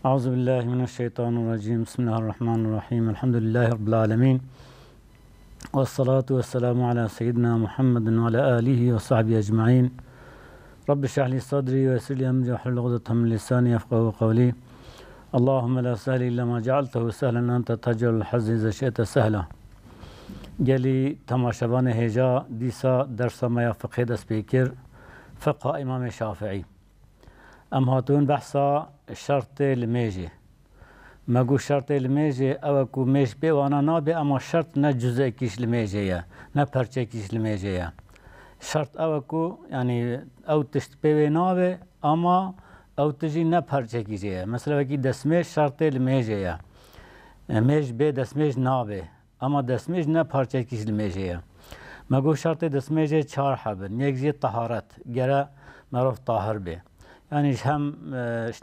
أعوذ بالله من الشيطان الرجيم. بسم الله الرحمن الرحيم. الحمد لله رب العالمين، والصلاة والسلام على سيدنا محمد وعلى آله وصحبه أجمعين. رب اشرح لي صدري ويسر لي أمري واحلل عقدة من لساني يفقهوا قولي. اللهم لا سهل إلا ما جعلته سهلا أنت تجعل الحزن إذا شئت سهلا. گلی تماشاوان هجا دیسا درس ما فقه دست بکر فقه امام شافعی. ام هاتون بحثا شرط الميجي. مگو شرط الميجي او کو میش بوانا نابه، اما شرط نه جزء کیش الميجي نه پرچه کیش الميجي. شرط او کو يعني او تشت بوه نابه اما او تجي نه پرچه کیجه. مثلا وکی دسمش شرط الميجي میش به دسمش نابه اما دسمش نه پرچه کیش الميجي. مگو شرط دسمش چهار حبن. یک جی طهارت گره معروف طاهر به، يعني هم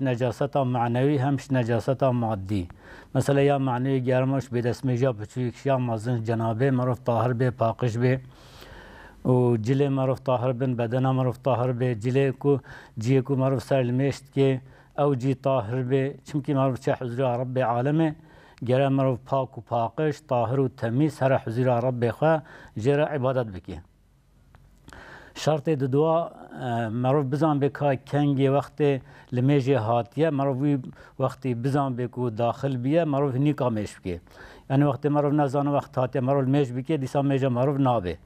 نجاستها معنوي هم نجاستها مادي. مثلا يا معنوي گرمش به دست میجا بچویک یا مازن جنابه معروف طاهر به پاکش به، و جله معروف طاهر بن بدن معروف طاهر به، جله کو جی کو معروف سر المشت که او جی طاهر به، چمکی معروف چه حضور رب عالمه گره معروف پاک و پاکش طاهر و تمیز هر حضور رب خوا جره عبادت بکی. شرط دوا معروف بزن بکا کنگی وقت لمیجه هاتیه معروف وقتی بزن بکو داخل بیه معروف نیکا میش بکی. یعنی وقتی معروف نزانه وقت هاتیه معروف میش بکی دیسا میجه معروف نابه.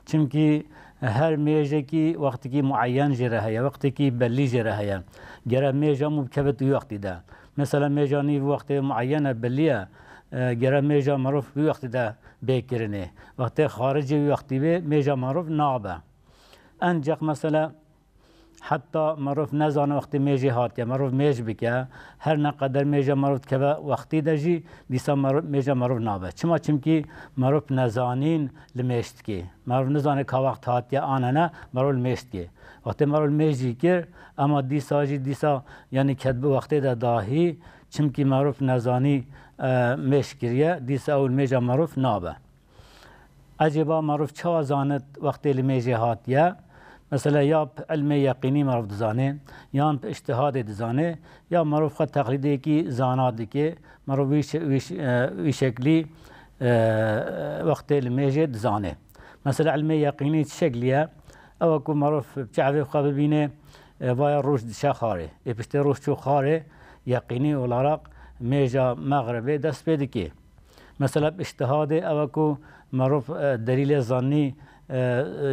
چونکی هر میجه کی وقتی کی معین جره هیا وقتی کی بلی جره هیا گره میجه مبکبت وقتی ده. مثلا میجه نی وقت معینه بلیه گره میجه معروف وقتی ده بکرنه. وقتی خارجی وقتی به میجه معروف نابه. انجق مثلا حتی معروف نزانه وقتی میجی هاتیه معروف میج بکه هر نقدر میجه معروف که وقتی دجی دیسا میجه معروف نابه. چمکی معروف نزانین لمیشت که معروف نزانه که وقت هاتیه آنه نه معروف میشت که وقتی معروف میجی کر اما دیسا یعنی کدب وقتی ده داهی چمکی معروف نزانی میش کریه دیسا اول میجه معروف نابه. عجبا معروف چه زانت وقتی لمیجی هاتیه مثلا یا علم یقینی معروف دزانه یا اجتهاد دزانه یا معروف خود تقلیدی کی زاناتی که معروف وی شکلی وقت الميجي دزانه. مثلا علم یقینی شکلیه او کو معروف بچعوی خواب ببینه وای روش دشه خاره ابشته روش چو خاره یقینی والعراق میجا مغربی دست بده که مثلا اجتهاد او کو معروف دلیل ظنی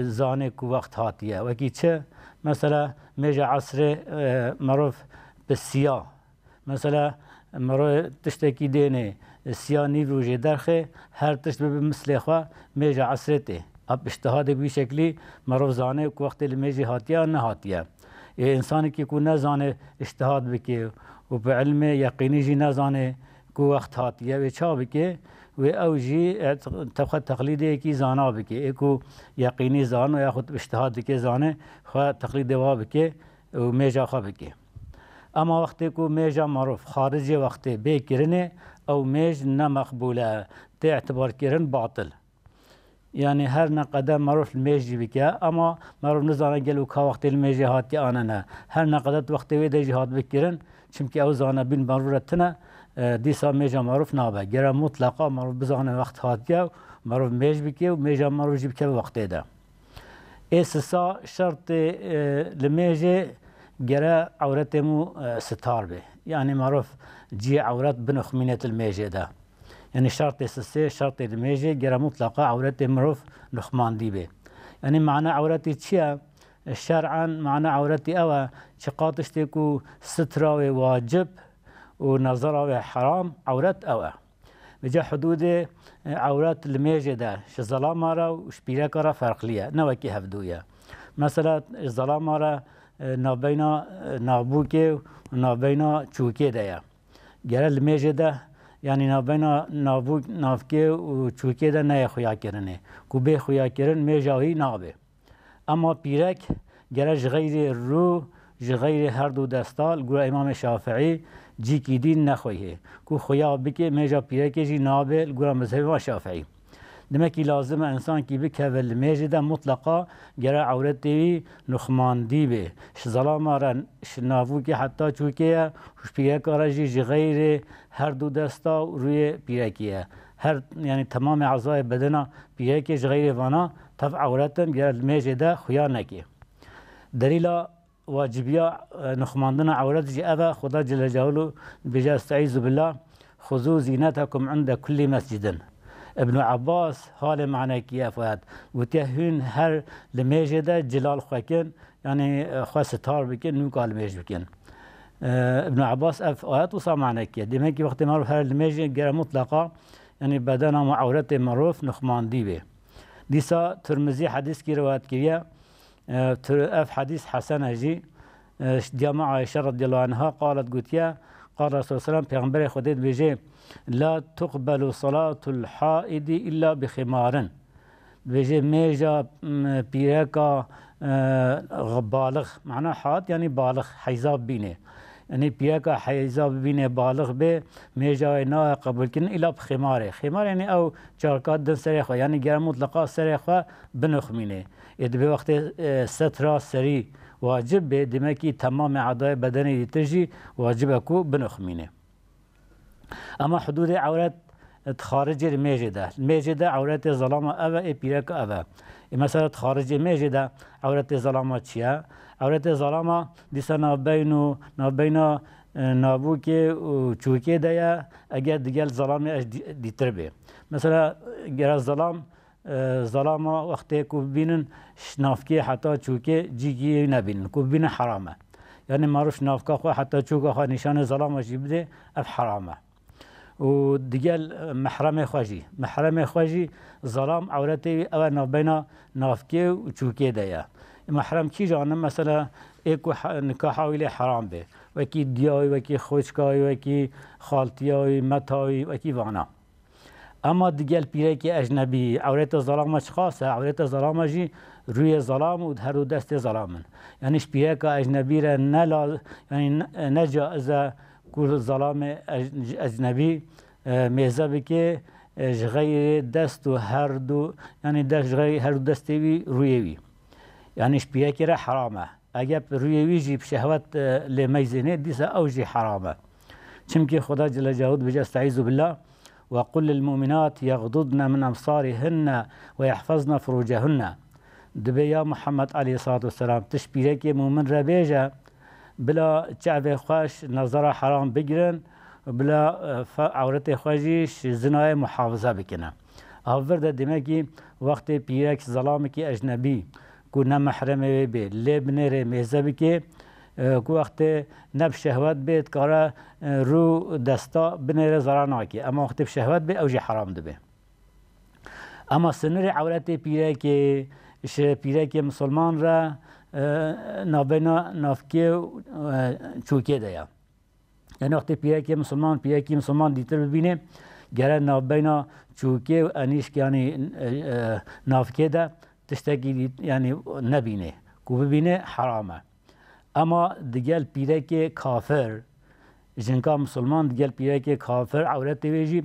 زانه کو وقت هاتیه وکی چه مثلا میجا عصر معروف بسیاه مثلا معروف تشتکی دینه سیاه نیروژه درخه هر تشت به مثل خواه میجا عصرته. اب اجتهاد بی شکلی معروف زانه کو وقت میجی هاتیه نه هاتیه. انسانی که کو نزانه اجتهاد بکه و به علم یقینی جی نزانه کو وقت هاتیه و چا بکه و او جی طبقه تقلیدی کی زانا بکه اکو یقینی زان و یا خود اجتهاد که زانه خو تقلید وا بکه و میجا خو بکه. اما وقتی کو میجا معروف خارجی وقتی بکرنه او میج نه مقبوله ته اعتبار کرن باطل. یعنی هر نقدر معروف میجی بکه اما معروف نزانه گلو کا وقتی میجی هاتی آنه نه هر نقدر وقتی وی دی جهاد بکرن چمکی او زانه بین ضرورتنه دیسا میجا معروف نابه. گره مطلقا معروف بزانه وقت هاتیه معروف میج بکه و میجا معروف جی بکه وقتی ده. اساسا شرط لمیجه گره عورتمو ستار به، یعنی معروف جی عورت بنخمینت المیجه ده. یعنی شرط اساسی شرط لمیجه گره مطلقا عورت معروف نخمان دی به. یعنی معنی عورتی چیه؟ شرعا معنی عورتی اوه چقاتش تکو ستراوی واجب و نظره حرام عورت اوه. بجا حدود عورت الميجي ده ظلام مارا و شبيرك را فرق ليه نوكي هفدويا. مثلا ظلام مارا نابينا نابوكي و نابينا چوكي ده گره الميجي ده يعني نابينا نابوك نافكي و چوكي ده نه خويا کرنه کو به خويا کرن ميجاوي نابه. اما بيرك گره غير رو غير هر دو دستال گوره امام شافعي جی کی دین نخویه کو خویا بکه میجا پیره که جی نابل گورا مذهب ما شافعی. دمکی لازم انسان کی بکه المجد مطلقا گره عورتی نخماندی به ظلام را شنافو که حتی چوکه پیرک آرجی غیر هر دو دستا روی پیرکیه هر یعنی تمام اعضای بدن پیرکش غیر وانا تف عورتن گره المجد خویا نکی دلیل واجبیه نخماندن عورت جی اوه خدا جل جلاله بجا استعیذ بالله خذوا زینتکم عند کل مسجد ابن عباس حال معنی کیه فاید وتهون هر لمجده جلال خوکن یعنی خواه ستار بکن نوکال میج بکن ابن عباس اف آیت وصا معنی کیه دیمه که وقتی معروف هر لمجده گره مطلقا یعنی بدن و عورت معروف نخماندی به دیسا ترمزی حدیث کی روایت کریه اف حديث حسن اجي جامع عائشة رضي الله عنها قالت قلت قال رسول الله پیغمبر خودت بيجي لا تقبل صلاة الحائد إلا بخمار بيجي ميجا بيركا بالغ معناه حائط يعني بالغ حيزاب بينه يعني بيركا حيزاب بينه بالغ به ميجا نا قبول كن إلا بخماره خمار يعني أو چاركات دن سريخوا يعني غير مطلقا سريخوا بنخمينه إذا بوقت سترا سري واجب به دمكي تمام أعضاء بدني تجي واجب أكو بنخمينه أما حدود عورات خارج المجدة عورات ظلامة أبا بيرك أبا مثلا خارج المجدة عورات ظلامة شيا عورات ظلامة ديسا نابين نابوكي وچوكي دايا أجد ديال ظلامة دي تربي مثلا جرا ظلامة وقتی کو بینن شنافکی حتی چوکه جیگی نبینن کو بینن حرامه یعنی معروف شنافکا خو حتی چوکا خو نشان ظلامه جی بده اف حرامه و دیگه محرم خواجی ظلام عورتی او نابینا نافکی و چوکه دیا محرم کی جانم مثلا ایکو نکاح ویلی حرام به وکی دیای وکی خوشکای وکی خالتیای متای وکی وانا اما دیگه پیرک اجنبی عورت ظلامش خاصه عورت ظلامش روی ظلام و هر دست ظلامن یعنی پیرک اجنبی را نلا یعنی نجائز کل ظلام اجنبی میزه که غیر دست و هر دو یعنی دست غیر هر دستی رویوی یعنی پیرک را حرامه اگر رویوی جیب شهوت لمیزنه دیسه اوجی حرامه چون خدا جل جلاله بجا استعیذ بالله وقل للمؤمنات يغضضن من أبصارهن ويحفظن فروجهن دبي يا محمد عليه الصلاة والسلام تشبيرك مؤمن ربيجة بلا شعب خوش نظر حرام بجرن بلا عورت خوشيش زناي محافظة بكنا هافر ده دمكي وقت بيرك ظلامك أجنبي كنا محرم بي لبنر ميزبكي کو وقت نب شهوت بید کارا رو دستا بنیر زرانه کی اما وقت شهوت بید اوجی حرام ده بید اما سنر عورت پیره که مسلمان را نابینا نافکه چوکه ده یعنی وقت پیره که مسلمان دیتر ببینه گره نابینا چوکه و انیش که یعنی نافکه ده تشتکی یعنی نبینه کو ببینه حرامه اما دیگل پیرک کافر جنکا مسلمان دیگل پیرک کافر عورت ویجی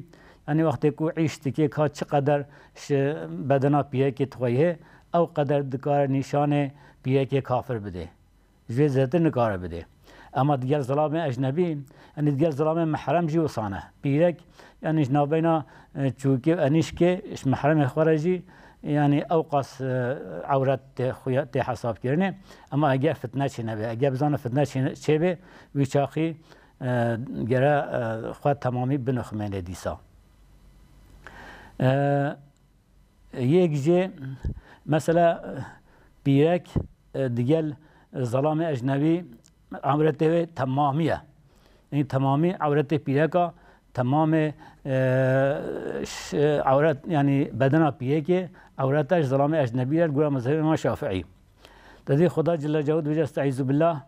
یعنی وقتی کو عیشت که کا چقدر بدنا پیرک تویه او قدر دکار نشان پیرک کافر بده جوی زیتر نکاره بده اما دیگل ظلام اجنبی یعنی دیگل ظلام محرم جی وصانه پیرک یعنی جنابینا چوکی انیش که محرم خارجی يعني أوقس عورت خويات حساب كرني أما أجا فتنة شنبه أجا بزانا فتنة شبه ويشاقي جرا خوات تمامي بنخمنه ديسا يجي مثلا بيرك ديال ظلام أجنبي عورته تمامية يعني تمامي عورته بيركا تمام عورت يعني بدنا بيكي عورتش ظلام أجنبي الجورا مذهب ما شافعي تدي خدا جل جلاله وجه استعيذ بالله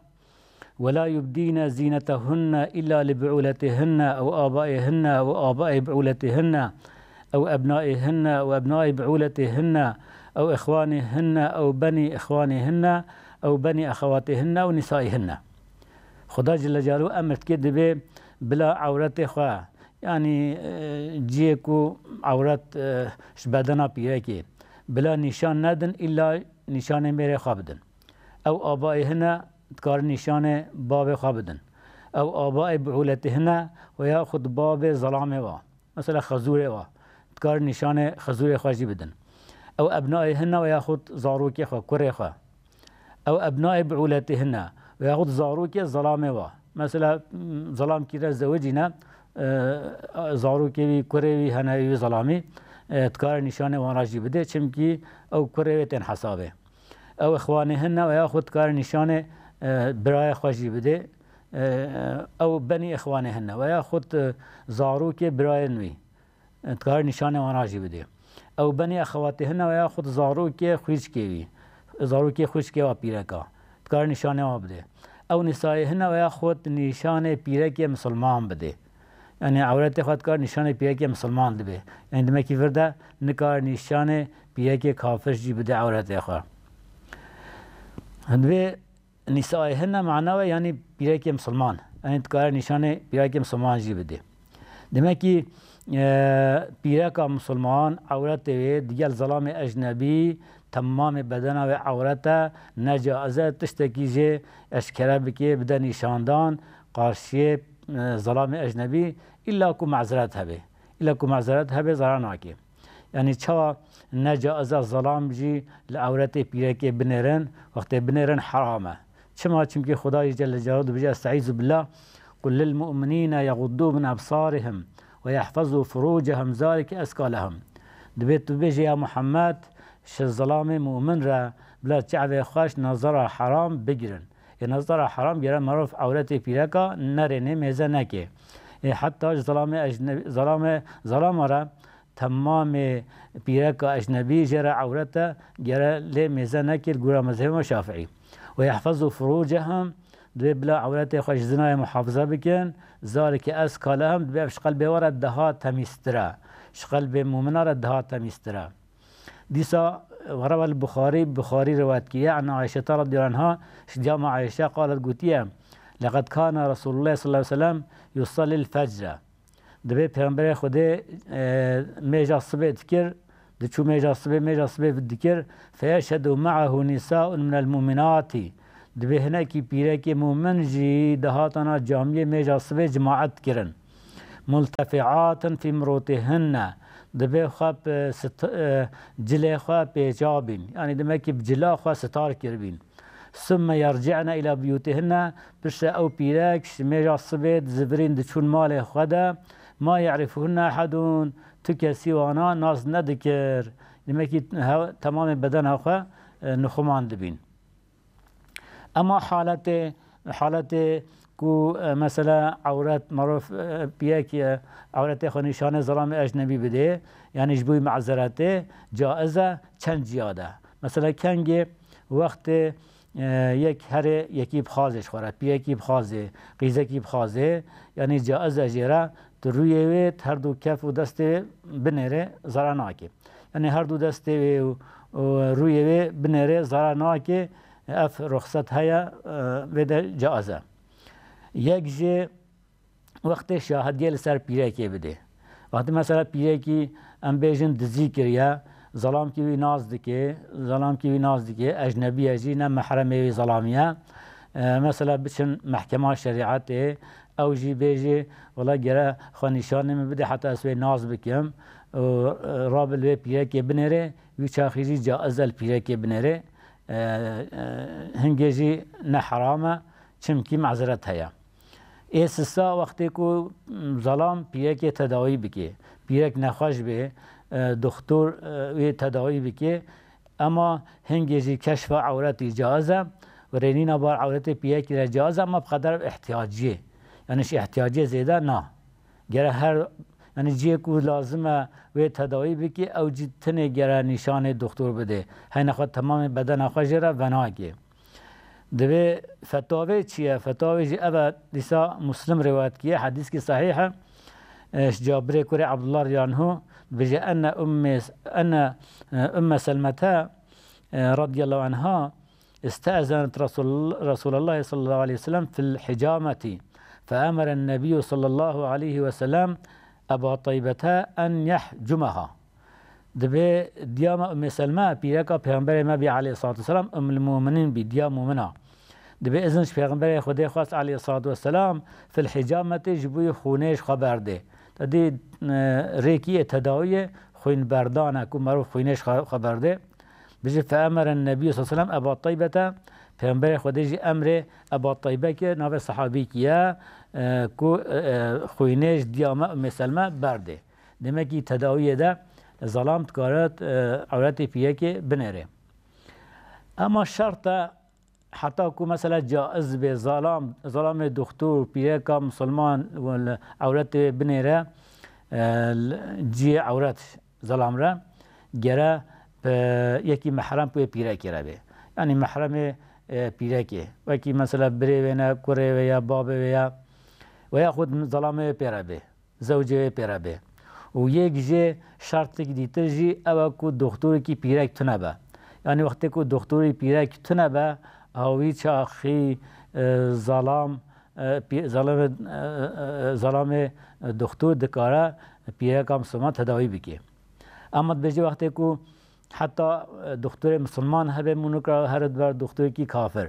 ولا يبدين زينتهن إلا لبعولتهن أو آبائهن أو آباء بعولتهن أو أبنائهن أو أبناء بعولتهن أو إخوانهن أو بني إخوانهن أو بني أخواتهن أو نسائهن خدا جل جلاله أمرت كده بلا عورت خواه يعني جيكو عورت بدنا بيركي بلا نشان ندن إلا نشان ميري خابدن أو آبائهن تكار نشان باب خابدن أو آباء بعولتهن ويأخذ باب ظلامه وا مثلا خزوره وا تكار نشان خزوره خواجي بدن أو أبنائهن ويأخذ زاروك خوا كره خوا أو أبناء بعولتهن ويأخذ زاروك ظلامه وا مثلا ظلام كده زوجنا زاروكي كره هناي ظلامي تكار نشان وراجي بده چمكي أو كره تن حسابه أو إخوانهن ويأخذ كار نشان براي خواجي بده أو بني إخوانهن ويأخذ زاروك براي نوي تكار نشان وراجي بده أو بني أخواتهن ويأخذ زاروك خوشكي زاروك خوشكي وبيركا تكار نشان وابده أو نسائهن ويأخذ نشان بيركي مسلمان بده يعني عورت خود کار نشانه پیاکی مسلمان دبه يعني دم کی فردا نکار نشانه پیاکی کافر جی بده عورت خود هنوی نسائهن معناه يعني پیاکی مسلمان يعني کار نشانه پیاکی مسلمان جی بده دم کی پیاکا مسلمان عورت و دیگر ظلام اجنبی تمام بدن و عورت نجازه تشتکیجه اشکره بکی بده نشاندان قارشیه ظلام اجنبی الا کو معذرت هبه الا کو معذرت هبه زراناکی یعنی چا نجازه ظلام جی لعورت پیرکی بنرن وقت بنرن حرامه چما چونکه خدای جل جلاله بجا استعیذ بالله قل للمؤمنین یغضوا من ابصارهم ويحفظوا فروجهم ذلك ازكى لهم دبيت بيجي يا محمد ش ظلام مؤمن را بلا شعب خوش نظر حرام بگیرن نظر حرام گیرن معروف عورت پیرکا نرینه میزه نکه حتی ظلام اجنبی ظلام را تمام پیرکا اجنبی جرا عورت گیره لی میزه نکه گورا مذهب شافعی و یحفظوا فروجهم دو بلا عورت خوش زنای محافظه بکن ذالک ازکا لهم دو شقل بیوار دها تمیستره شقل بی مومنه را دها تمیستره ديسا وروى بخاري رواية كيا عن عائشة رضي الله عنها جامع عائشة قالت قوتيا لقد كان رسول الله صلى الله عليه وسلم يصلي الفجر دبي پیغمبر خدا ميجا الصبح ذكر دچو ميجا الصبح بالذكر فيشهد معه نساء من المؤمنات دبي هنا كي بيرك مؤمن جي دهاتنا جامعة ميجا الصبح جماعت كرن ملتفعات في مروتهن دبي خواب جلي خواب بيجابين يعني دمكي بجلا خواب ستار كربين ثم يرجعن إلى بيوتهن بش أو بيراك ميجا الصبيت زبرين دشون مال خدا ما يعرفهن أحد تكسي وانا ناس ندكر دمكي تمام بدن خواب نخمان دبين أما حالة کو مثلا عورت معروف بیاکی عورت خو نشانه ظلام اجنبی بده یعنی جبوی معذرته جائزه چند زیاده مثلا کنگ وقت یک هر یکی بخازش خوره بیاکی بخازه قیزکی بخازه یعنی جائزه جیره روی ویت هر دو کف و دست بنره زراناکه یعنی هر دو دست روی وی بنره زراناکه اف رخصت هیا بده جائزه یک جه وقت شاهدیه لسر پیرکی بده وقتی مثلا پیرکی ام بیجن دزی کریا ظلام کی وی ناز دکه اجنبی اجی نه محرمه وی ظلامیه مثلا بچن محکمه شریعت او جی بیجی والله گره خانیشانه می بده حتی اسوی ناز بکم رابل وی پیرکی بنره وی چاخیجی جائزه پیرکی بنره هنگیجی نه حرامه چمکی معذرت هیا ایسسا وقتی کو ظلام پیرک تداوی بکه پیرک نخواش به دکتر وی تداوی بکه اما هنگیجی کشف عورت اجازه و رینین بار عورت پیرک اجازه اما بقدر احتیاجیه یعنیش احتیاجی زیاده نه گره هر یعنی جی کو لازمه و تداوی بکه او جتنه گره نشان دکتر بده هی نخواد تمام بدن نخواش را بناگه دبي فتاوي چيه فتاوي جي ابا لسا مسلم روایت کیه حدیث کی صحیحه جابر كوري عبد الله رضي عنه بجي ان ام سلمة رضي الله عنها استأذنت رسول الله صلى الله عليه وسلم في الحجامة فأمر النبي صلى الله عليه وسلم أبا طيبة أن يحجمها. دبي ديام أم سلمة بيركا پیغمبر ما بي عليه الصلاة والسلام أم المؤمنين بديام مؤمنة. دبي إذنش پیغمبر خدا خاص عليه الصلاة والسلام في الحجامة جبوي خونيش خبر ده. تدي ريكي تداوية خوين بردانه كو معروف خوينيش خبر ده. بيجي فأمر النبي صلى الله عليه وسلم أبا طيبة پیغمبر خدا جي أمر أبا طيبة كي ناف صحابي كيا كو خوينيش ديام أم سلمة برده. دمكي تداوية ده ظلام تكارت عورتي فيك بنره. اما شرط حتى كو مثلا جائز به ظلام دكتور بيكا مسلمان ولا عورت بنره جي عورت ظلام را جرا يكي محرم بو بيرك ربه. يعني محرم بيرك وكي مثلا بري ونا كوري ويا باب ويا خود ظلام بيربه زوجه بيربه. و یک جه شرط دیتر جی او کو دکتری کی پیرک تنبه. یعنی وقتی کو دکتری پیرک تنبه هاوی چاخی ظلام دکتر دکاره پیرک هم مسلمان تداوی بکی. اما بجی وقتی کو حتی دکتر مسلمان هبه منکر هر دور دکتر کی کافر.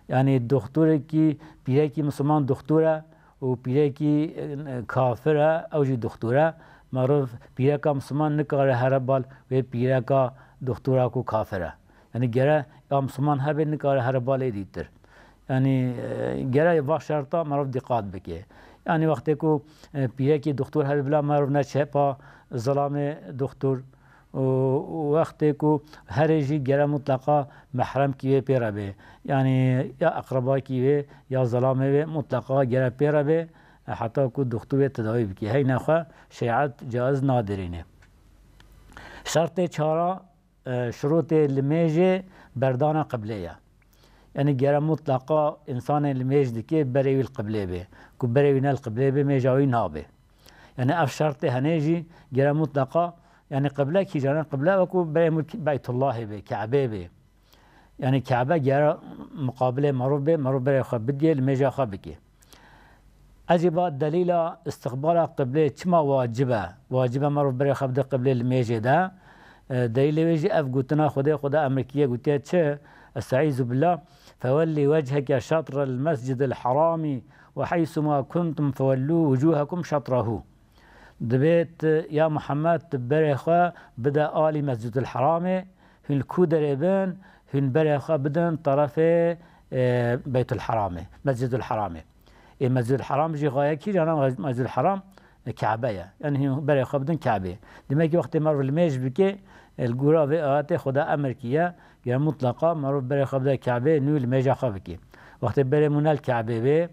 یعنی دکتر کی پیرکی مسلمان دکتره و پیرکی کافره او جی دکتره معروف پیرکا مسلمان نکاره هر بال و پیرکا دکترا کو کافره. یعنی گره یا مسلمان هبه نکاره هر بال دیتر. یعنی گره با شرطا معروف دقت بکه. یعنی وقتی کو پیرکی دکتر هبه بلا معروف نشه پا ظلام دکتر و وقتی کو هر جی گره مطلقا محرم کیه پیره به. یعنی یا اقربا کیه یا ظلامه مطلقا گره پیره به. حتى كو دكتور تداوي بكي هاي نخا شيعات جائز نادرينه. شرط چارا شروط الميجي بردانا قبلية. يعني جرى مطلقا انسان الميج دكي بريوي القبلة به كو بريوي نال القبلة به ميجاوي نابه. يعني اف شرط هنيجي جرى مطلقا يعني قبلة كي جانا قبلة وكو بريوي بيت الله به كعبه به. يعني كعبة جرى مقابله معروف به معروف بريوي خبديه الميجا خبكي. أجيبا دليل استقبال قبلة كما واجبة معروف بري خبد قبلة الميجي ده دليل ويجي أف قوتنا خدا أمريكية قوتيا تشي استعيذ بالله فولي وجهك شطر المسجد الحرام وحيثما كنتم فولوا وجوهكم شطره. دبيت يا محمد بريخا بدا آلي مسجد الحرام هن الكودربان هن بريخا بدن طرف بيت الحرام مسجد الحرام. مسجد الحرام جي غاية كي جانا مسجد الحرام كعبة يعني هي بري خبدن كعبة. دماغي وقت مر الميج بكي الجورا في آت خدا أمريكية يعني مطلقة مر بري خبدن كعبة نو الميج خبكي. وقت بري من الكعبة به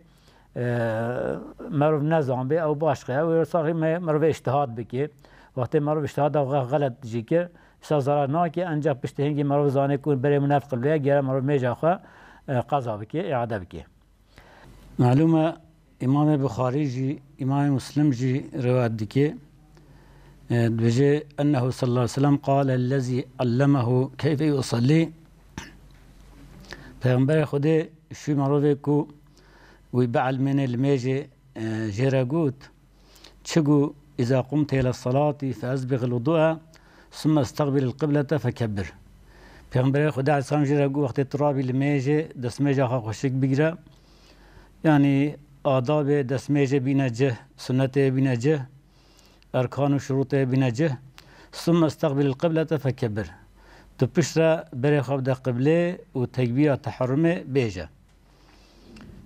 مر نظام به أو باشقة أو صار مر باجتهاد بكي. وقت مر باجتهاد أو غلط جيكر سازرا ناكي أنجا بشتهنجي مر زاني يكون بري من القبلة جرا مر ميج خا قضاء بكي إعادة بكي. معلومة إمام البخاري جي إمام مسلم جي رواية دكي بجي أنه صلى الله عليه وسلم قال الذي علمه كيف يصلي. پیغمبر خدا شو معروفه كو ويبعل من الميجي جيراغوت تشغو إذا قمت إلى الصلاة فأسبغ الوضوء ثم استقبل القبلة فكبر. پیغمبر خدا عليه السلام جيراغو وقت ترابي الميجي دست ميجا خوشك بگیره. يعني آداب دسميجه بينجه سنة بينجه أركان وشروطه بينجه ثم استقبل القبلة فكبر. تبشر بري خبد قبله وتكبير تحرمه بيجه.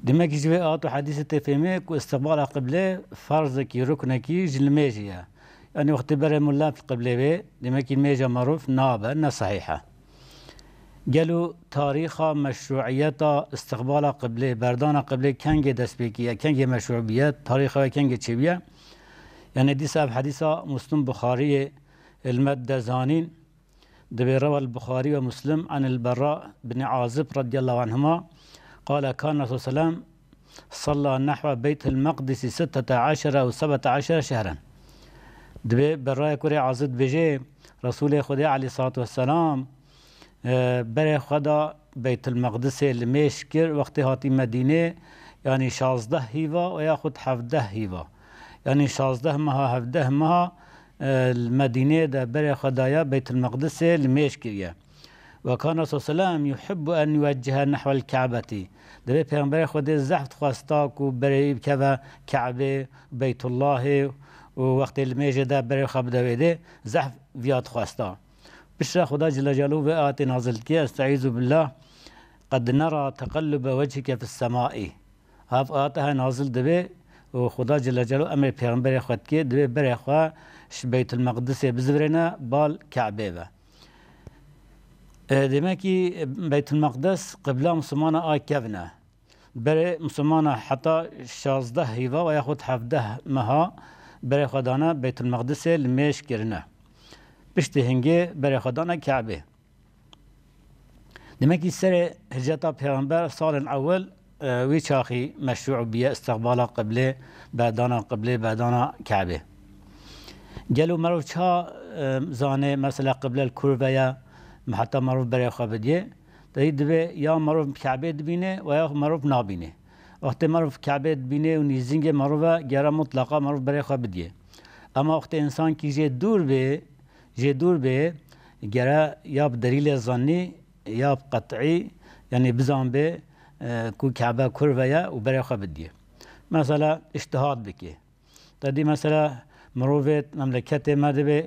دمك جوي آتو حديث تفهمه كو استقبال قبله فرض كي ركن كي جلميجيه. يعني وقت بري ملا في قبله بي دمك الميجه معروف نابه صحيحه. قالوا تاريخ مشروعية استقبال قبله بردان قبله كنج دسبيكية كنج مشروعية تاريخها كنج تشبيه. يعني دي سبب حديثة مسلم بخاري المادة زانين دبي روى البخاري ومسلم عن البراء بن عازب رضي الله عنهما قال كان الرسول صلى الله عليه وسلم صلى نحو بيت المقدس 16 أو 17 شهرا. دبي براء كوري عازب بجي رسول خدا عليه الصلاة والسلام برای خدا بیت المقدس المشکر وقتی هاتی مدینه یعنی 16 هیوا و یا خود 17 هیوا. يعني 16 مها 17 مها المدينة دا بري خدايا بيت المقدس لميش كريا. وكان رسول صلى الله عليه وسلم يحب أن يوجه نحو الكعبة. دبي پیغمبر خود زحف خواستاك و بري كذا كعبة بيت الله ووقت الميجة دا بري خب دويده زحف فيات خواستا. بشرا خدا جل جلاله بآت نازل كي استعيذ بالله قد نرى تقلب وجهك في السماء. هاف آتها نازل دبي وخدا جل جلاله أمر پیغمبر خود كي دبي بري خوا بيت المقدس بزبرنا بال كعبة. demek ki Beytül Makdes kıbla Müslümana akevne. Bere Müslümana hatta 16 hiva ve yahut 17 meha bere khadana Beytül Makdes'e limeş kirine. Pişti hinge bere khadana Kabe. Demek ki sere hicreta Peygamber salın evvel ve çahi meşru biye istikbala kıble badana Kabe. Gelu marufça zane mesela kıble kurveya حتى معروف برای خابدیه دایی دبی یا معروف کعبه دبینه و یا معروف نابینه. وقتی معروف کعبه دبینه و نیزینگ معروف گرا مطلقا معروف برای خابدیه. اما وقتی انسان کی جدور به گرا یا بدلیل ظنی یا قطعی یعنی بزن به کو کعبه کرویا و برای خابدیه. مثلا اجتهاد بکی. دادی مثلا معروفت مملکت مدبی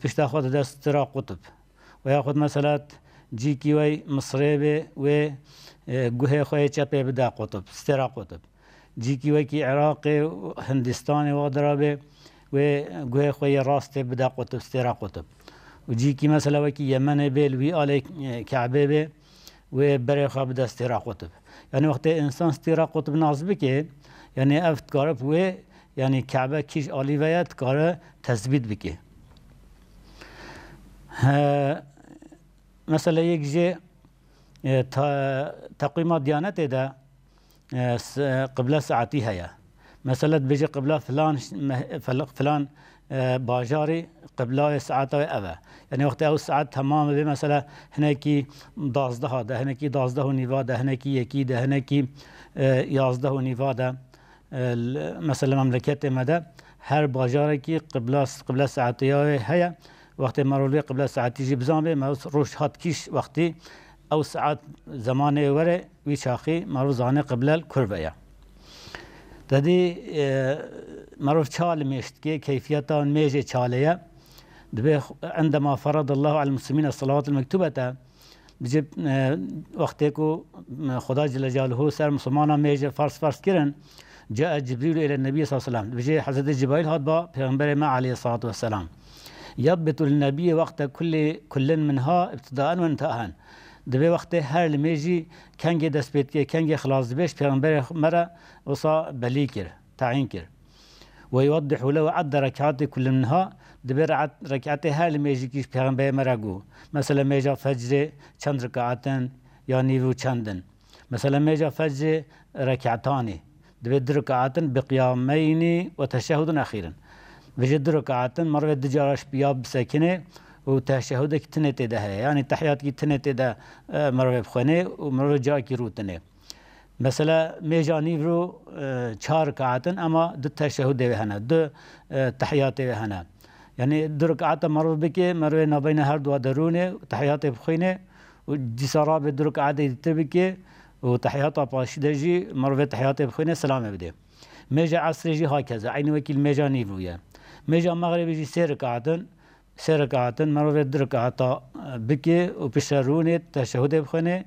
پشت خود دست ترا قطب. وياخذ مثلا جيكي وي مصري به و جوه خوي چپه بدا قطب استرا قطب جيكي وي كي عراقي هندستاني وضربه و جوه خوي راست بدا قطب استرا قطب وجيكي مثلا وكي يمن بيل وي على كعبه به و بري خاب بدا استرا قطب. يعني وقت انسان استرا قطب نازبك يعني افتكار و يعني كعبه كيش اليفيات كار تثبيت بك. مثلا یک جه تقویمات دیانت ده قبله ساعتی هیا. مثلا بيجي قبله فلان باجاري قبله ساعته اوه. يعني وقت او ساعت تمام به مثلا هناكي 12 ده هناكي 12 ونيفا ده هناكي يكي ده هناكي 11 ونيفا ده مثلا مملكت مده هر باجاري كي قبله ساعتي هيا. وقت مرولي قبل ساعات تيجي بزامبي ما روش هات كيش وقتي او ساعات زمان وره ويشاخي مروزانه قبل الكربيه. تدي مروف شال مشتكي كيفيته ميجي شاليه عندما فرض الله على المسلمين الصلوات المكتوبه بجيب وقتكو خدا جل جلاله سر مسلمانا ميجي فرس كرن جاء جبريل الى النبي صلى الله عليه وسلم بيجي حضرت جبريل هاد با پیغمبر ما عليه الصلاه والسلام يضبط للنبي وقت كل منها ابتداء وانتهاء. دبي وقت هر لميجي كانجي دسبيت كانجي خلاص بيش پیغمبر مرة وصا بليكر تعين كر ويوضح له عد ركعات كل منها. دبي ركعات هر لميجي كيش پیغمبر مرة جو مثلا ميجا فجر چند ركعتن يا نيفو چندن. مثلا ميجا فجر ركعتان دبي ركعتن بقيامين وتشهد اخيرا. بجد ركعتن مرة دجارش بياب ساكنه وتشهد كتنت ده يعني تحيات كتنت ده مرة بخونه ومرة جا كي روتنه. مثلا ميجاني برو 4 ركعتن اما دو تشهد ده هنا دو تحيات ده هنا. يعني دو ركعت مرة بكي مرة نبين هر دو درونه تحيات بخونه وجسارا بدو ركعت تبكي وتحيات باشدجي مرة تحيات بخونه سلام بده. ميجا عصر جي هكذا عين وكيل ميجاني برويا. ميجا مغربي جي 3 ركعتن مرة 2 ركعتا بكي وبشرونه تشهد بخونه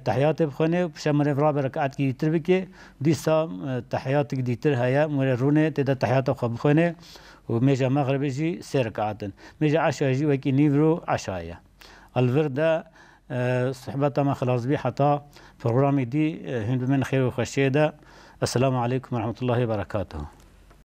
تحيات بخونه وبشمر رابع ركعت كي تربكي ديسا تحيات ديتر هيا مرونه تدا تحيات بخونه وميجا مغربي جي 3 ركعتن. ميجا عشاء جي وكي نيفرو عشايا الفردا صحبتا ما خلاص بي حتى برنامج دي هند من خير وخشيده. السلام عليكم ورحمة الله وبركاته.